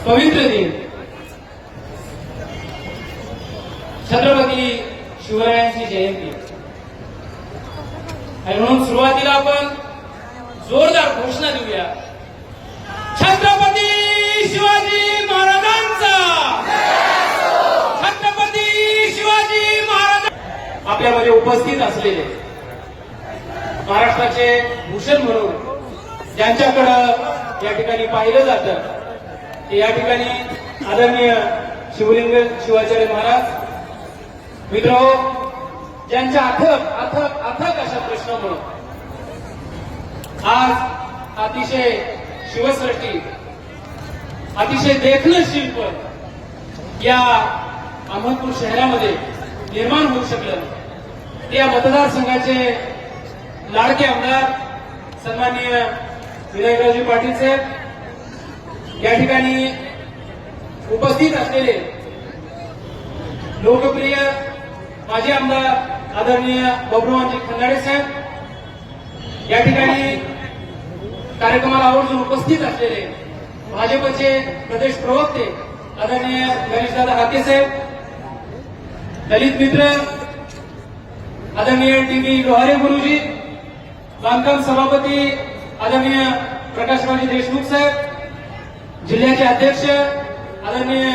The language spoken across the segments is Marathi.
पवित्र दिन छत्रपती शिवरायांची जयंती आणि म्हणून सुरुवातीला आपण जोरदार घोषणा देऊया, छत्रपती शिवाजी महाराजांचा, छत्रपती शिवाजी महाराज. आपल्यामध्ये उपस्थित असलेले महाराष्ट्राचे भूषण म्हणून ज्यांच्याकडं या ठिकाणी पाहिलं जातं ते या ठिकाणी आदरणीय शिवलिंग शिवाचार्य महाराज. मित्रहो, ज्यांच्या अथक अथक अथक अशा प्रश्नामुळे आज अतिशय शिवसृष्टी, अतिशय देखणं शिल्प या अहमदपूर शहरामध्ये निर्माण होऊ शकलं. या मतदारसंघाचे लाडके आमदार सन्माननीय विनायकरावजी पाटील साहेब, या ठिकाणी उपस्थित असलेले लोकप्रिय माजी आमदार आदरणीय बबरूवानजी खंदाडे साहेब, या ठिकाणी कार्यक्रमाला आवर्जून उपस्थित असलेले भाजपचे प्रदेश प्रवक्ते आदरणीय गणेशदादा हाके साहेब, दलित मित्र आदरणीय टी.बी. लोहारे गुरुजी, बांधकाम सभापती आदरणीय प्रकाशरावजी देशमुख साहेब, जिल्ह्याचे अध्यक्ष आदरणीय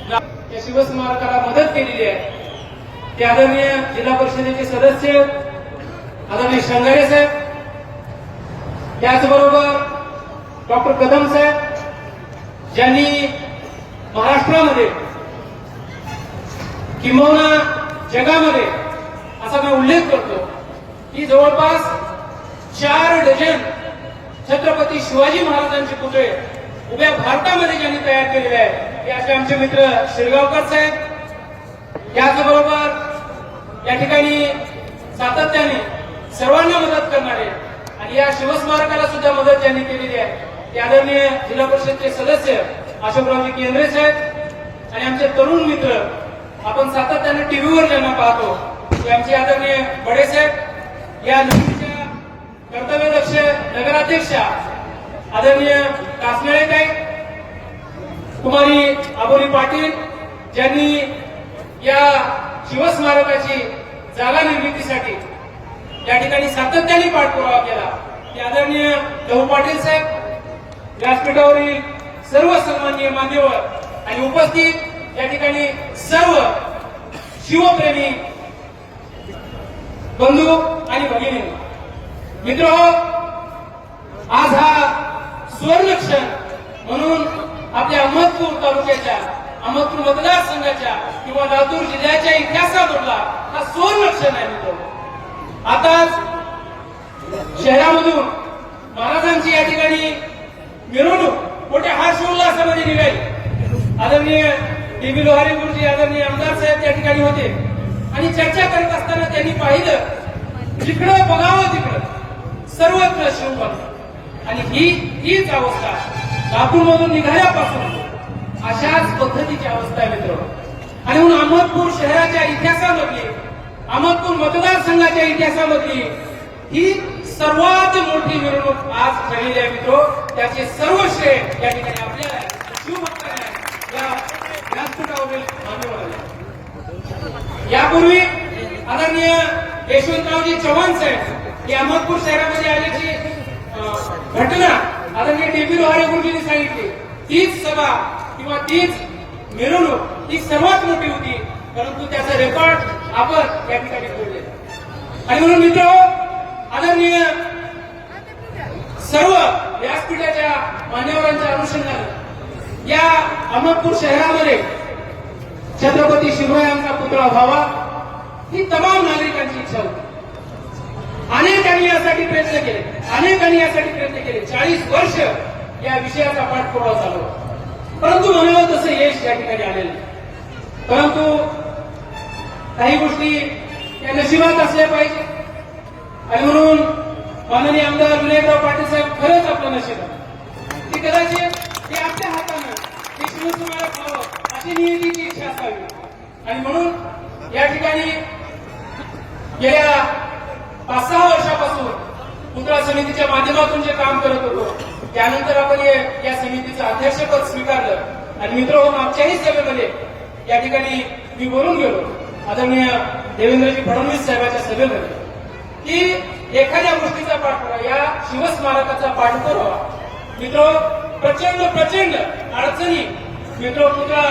या शिवस्मारकाला मदत केलेली आहे ते आदरणीय जिल्हा परिषदेचे सदस्य आदरणीय शंगारे साहेब, त्याचबरोबर डॉक्टर कदम साहेब, ज्यांनी महाराष्ट्रामध्ये किंबहुना जगामध्ये असा मी उल्लेख करतो की जवळपास 4 डझन छत्रपती शिवाजी महाराजांचे पुतळे उभ्या भारतामध्ये ज्यांनी तयार केलेले आहे ते असे आमचे मित्र शिरगावकर साहेब. याचबरोबर या ठिकाणी सातत्याने सर्वांना मदत करणारे आणि या शिवस्मारकाला सुद्धा मदत ज्यांनी केलेली आहे ते आदरणीय जिल्हा परिषदचे सदस्य अशोकरावजी केंद्रे साहेब आणि आमचे तरुण मित्र, आपण सातत्याने टीव्हीवर ज्यांना पाहतो ते आमचे आदरणीय बडे साहेब, या नगरीच्या कर्तव्यदक्ष नगराध्यक्षा आदरणीय कासमेळेताई, कुमारी आबोली पाटील, ज्यांनी या शिवस्मारकाची जागा निर्मितीसाठी या ठिकाणी सातत्याने पाठपुरावा केला, ते आदरणीय लहू पाटील साहेब, व्यासपीठावरील सर्व सन्माननीय मान्यवर आणि उपस्थित या ठिकाणी सर्व शिवप्रेमी बंधू आणि भगिनी. मित्रहो, आज हा सुवर्ण क्षण म्हणून आपल्या अहमदपूर तालुक्याच्या, अहमदपूर मतदारसंघाच्या किंवा लातूर जिल्ह्याच्या इतिहासामधला हा सुवर्ण क्षण आहे. मित्र, आता शहरामधून महाराजांची या ठिकाणी मिरवणूक मोठ्या हर्षोल्लासामध्ये निघाली. आदरणीय टी.बी. लोहारे गुरुजी, आदरणीय आमदार साहेब त्या ठिकाणी होते आणि चर्चा करत असताना त्यांनी पाहिलं जिकडं बघावं तिकडं सर्वत्र शिवभक्त आणि हीच अवस्था लातूरमधून निघाल्यापासून अशाच पद्धतीची अवस्था आहे मित्र. आणि म्हणून अहमदपूर शहराच्या इतिहासामधली, अहमदपूर मतदारसंघाच्या इतिहासामधली ही सर्वात मोठी मिरवणूक आज झालेली आहे मित्र. त्याचे सर्व श्रेय या ठिकाणी आपल्याला शिवभक्तांना या व्यासपीठावरील मान्यवरांना. यापूर्वी आदरणीय यशवंतरावजी चव्हाण साहेब ही अहमदपूर शहरामध्ये आल्याची घटना आदरणीय टी.बी. लोहारे गुरुजींनी सांगितली. तीच सभा किंवा तीच मिरवणूक ही सर्वात मोठी होती, परंतु त्याचा रेकॉर्ड आपण या ठिकाणी तोडले. आणि म्हणून मित्र, आदरणीय सर्व व्यासपीठाच्या मान्यवरांच्या अनुषंगाने या अहमदपूर शहरामध्ये छत्रपती शिवरायांचा पुतळा व्हावा ही तमाम नागरिकांची इच्छा होती. अनेकांनी यासाठी प्रयत्न केले, अनेकांनी यासाठी प्रयत्न केले. 40 वर्ष या विषयाचा पाठपुरावा चालू, परंतु म्हणावं तसं यश या ठिकाणी आलेलं. परंतु काही गोष्टी या नशिबात असल्या पाहिजे आणि म्हणून माननीय आमदार विनायकराव पाटील साहेब खरंच आपलं नशीब आहे की कदाचित ते आपल्या हातानं हे शिवस्मारक व्हावं अशी नियतीची इच्छा असावी. आणि म्हणून या ठिकाणी गेल्या 5-6 वर्षापासून पुतळा समितीच्या माध्यमातून जे काम करत होतो, त्यानंतर आपण या समितीचं अध्यक्षपद स्वीकारलं आणि मित्र मागच्याही सभेमध्ये या ठिकाणी मी बोलून गेलो आदरणीय देवेंद्रजी फडणवीस साहेबांच्या सभेमध्ये की एखाद्या गोष्टीचा पाठपुरावा या शिवस्मारकाचा पाठपुरावा मित्र प्रचंड अडचणी मित्र पुतळा